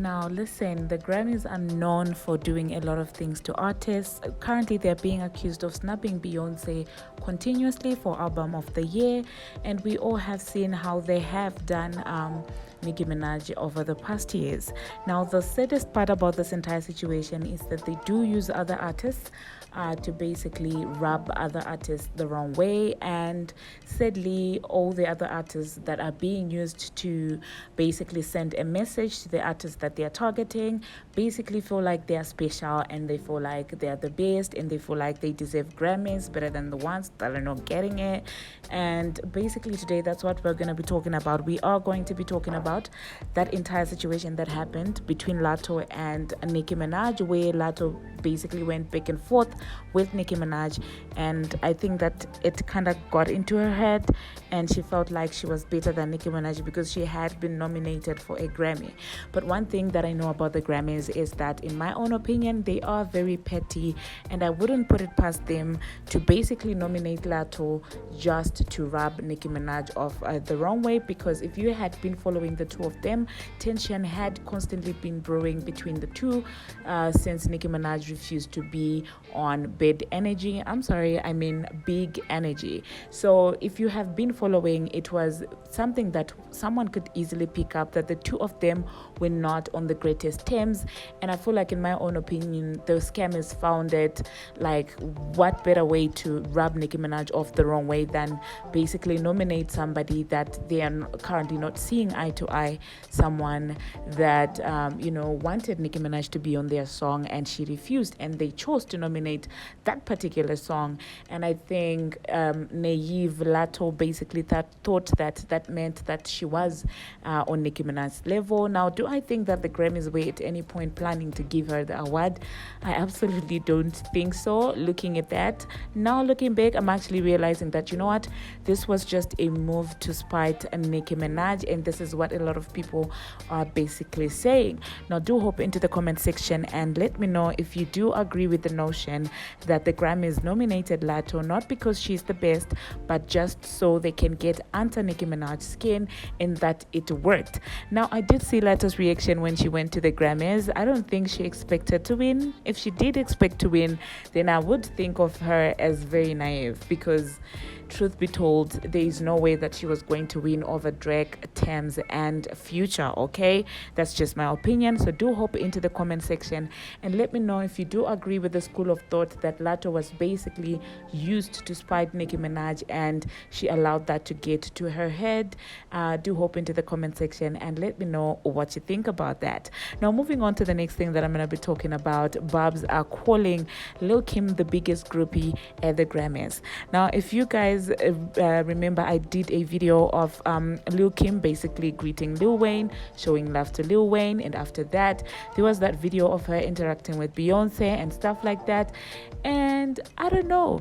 Now, listen, the Grammys are known for doing a lot of things to artists. Currently, they're being accused of snubbing Beyonce continuously for Album of the Year, and we all have seen how they have done Nicki Minaj over the past years. Now, the saddest part about this entire situation is that they do use other artists to basically rub other artists the wrong way, and sadly all the other artists that are being used to basically send a message to the artists that they are targeting basically feel like they are special, and they feel like they are the best, and they feel like they deserve Grammys better than the ones that are not getting it. And basically today, that's what we're going to be talking about. We are going to be talking about that entire situation that happened between Latto and Nicki Minaj, where Latto basically went back and forth with Nicki Minaj, and I think that it kind of got into her head, and she felt like she was better than Nicki Minaj because she had been nominated for a Grammy. But one thing that I know about the Grammys is that, in my own opinion, they are very petty, and I wouldn't put it past them to basically nominate Latto just to rub Nicki Minaj off the wrong way, because if you had been following the two of them, tension had constantly been brewing between the two since Nicki Minaj refused to be on Big Energy. Big Energy. So if you have been following, it was something that someone could easily pick up, that the two of them were not on the greatest terms. And I feel like, in my own opinion, the scammers found it like, what better way to rub Nicki Minaj off the wrong way than basically nominate somebody that they are currently not seeing eye to eye, someone that wanted Nicki Minaj to be on their song, and she refused, and they chose to nominate that particular song. And I think naive Latto basically thought that meant that she was on Nicki Minaj's level. Now, do I think that the Grammys were at any point planning to give her the award? I absolutely don't think so. Looking at that now, looking back, I'm actually realizing that, you know what, this was just a move to spite Nicki Minaj, and this is what a lot of people are basically saying. Now, do hop into the comment section and let me know if you do agree with the notion that the Grammys nominated Latto not because she's the best, but just so they can get under Nicki Minaj's skin, and that it worked. Now, I did see Latto's reaction when she went to the Grammys. I don't think she expected to win. If she did expect to win, then I would think of her as very naive, because truth be told, there is no way that she was going to win over Drake, Thames, and Future. Okay, that's just my opinion. So do hop into the comment section and let me know if you do agree with the school of thought that Latto was basically used to spite Nicki Minaj, and she allowed that to get to her head. Do hop into the comment section and let me know what you think about that. Now, moving on to the next thing that I'm going to be talking about, Barbz are calling Lil Kim the biggest groupie at the Grammys. Now, if you guys remember, I did a video of Lil Kim basically greeting Lil Wayne, showing love to Lil Wayne, and after that there was that video of her interacting with Beyonce and stuff like that. And I don't know,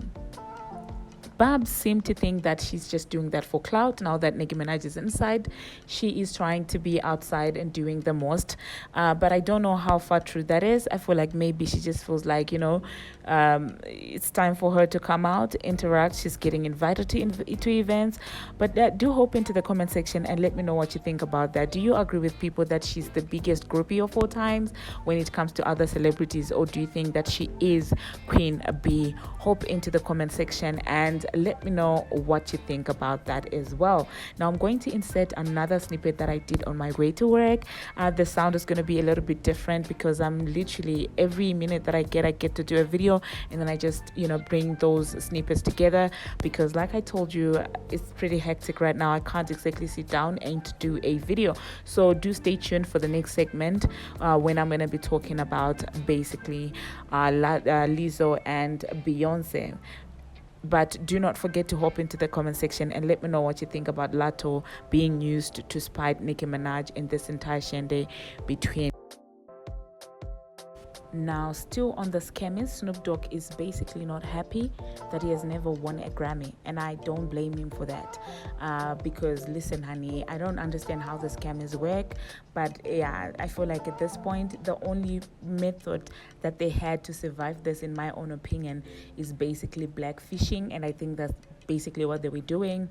Barbz seemed to think that she's just doing that for clout. Now that Nicki Minaj is inside, she is trying to be outside and doing the most. But I don't know how far true that is. I feel like maybe she just feels like, it's time for her to come out, interact. She's getting invited to events. But do hop into the comment section and let me know what you think about that. Do you agree with people that she's the biggest groupie of all times when it comes to other celebrities? Or do you think that she is Queen Bee? Hop into the comment section and let me know what you think about that as well. Now, I'm going to insert another snippet that I did on my way to work. The sound is going to be a little bit different because I'm literally, every minute that I get to do a video, and then I just bring those snippets together, because like I told you, it's pretty hectic right now. I can't exactly sit down and do a video. So do stay tuned for the next segment when I'm going to be talking about basically Lizzo and Beyonce. But do not forget to hop into the comment section and let me know what you think about Latto being used to spite Nicki Minaj in this entire shindig between. Now, still on the scamming, Snoop Dogg is basically not happy that he has never won a Grammy, and I don't blame him for that. Because listen, honey, I don't understand how the scammers work, but yeah, I feel like at this point, the only method that they had to survive this, in my own opinion, is basically blackfishing, and I think that's basically what they were doing.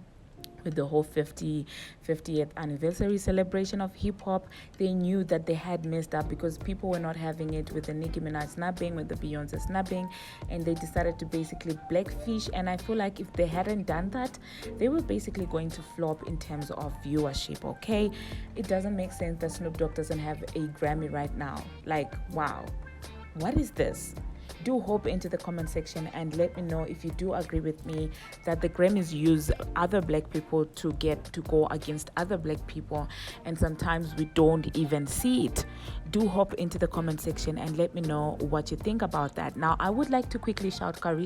with the whole 50th anniversary celebration of hip-hop. They knew that they had messed up because people were not having it with the Nicki Minaj snapping, with the Beyonce snapping, and they decided to basically blackfish. And I feel like if they hadn't done that, they were basically going to flop in terms of viewership. Okay, it doesn't make sense that Snoop Dogg doesn't have a Grammy right now. Like, wow, what is this? Do hop into the comment section and let me know if you do agree with me that the Grammys use other black people to go against other black people, and sometimes we don't even see it. Do hop into the comment section and let me know what you think about that. Now, I would like to quickly shout out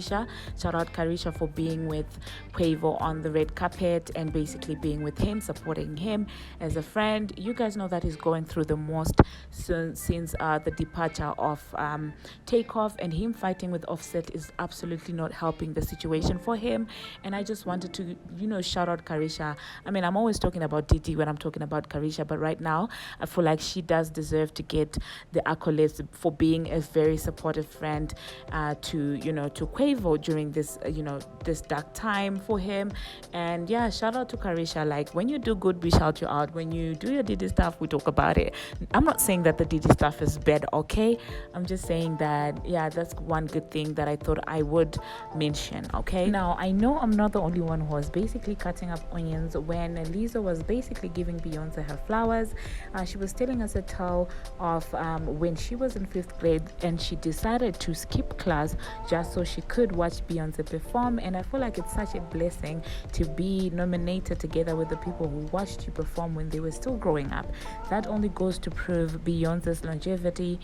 Carisha for being with Quavo on the red carpet and basically being with him, supporting him as a friend. You guys know that he's going through the most since the departure of Takeoff, and him fighting with Offset is absolutely not helping the situation for him. And I just wanted to, shout out Carisha. I mean, I'm always talking about Didi when I'm talking about Carisha, but right now I feel like she does deserve to get the accolades for being a very supportive friend to Quavo during this this dark time for him. And yeah, shout out to Carisha. Like, when you do good, we shout you out. When you do your Didi stuff, we talk about it. I'm not saying that the Didi stuff is bad, okay? I'm just saying that, yeah, that's one good thing that I thought I would mention. Okay, now I know I'm not the only one who was basically cutting up onions when Lizzo was basically giving Beyonce her flowers. She was telling us a tale of when she was in 5th grade and she decided to skip class just so she could watch Beyonce perform. And I feel like it's such a blessing to be nominated together with the people who watched you perform when they were still growing up. That only goes to prove Beyonce's longevity.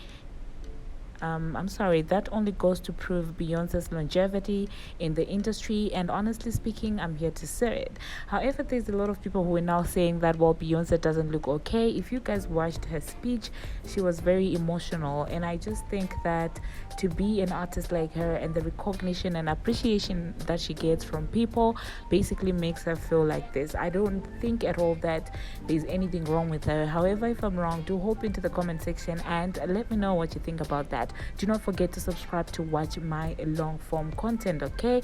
That only goes to prove Beyonce's longevity in the industry, and honestly speaking, I'm here to say it. However, there's a lot of people who are now saying that, well, Beyonce doesn't look okay. If you guys watched her speech, she was very emotional, and I just think that to be an artist like her and the recognition and appreciation that she gets from people basically makes her feel like this. I don't think at all that there's anything wrong with her. However, if I'm wrong, do hop into the comment section and let me know what you think about that. Do not forget to subscribe to watch my long form content, okay?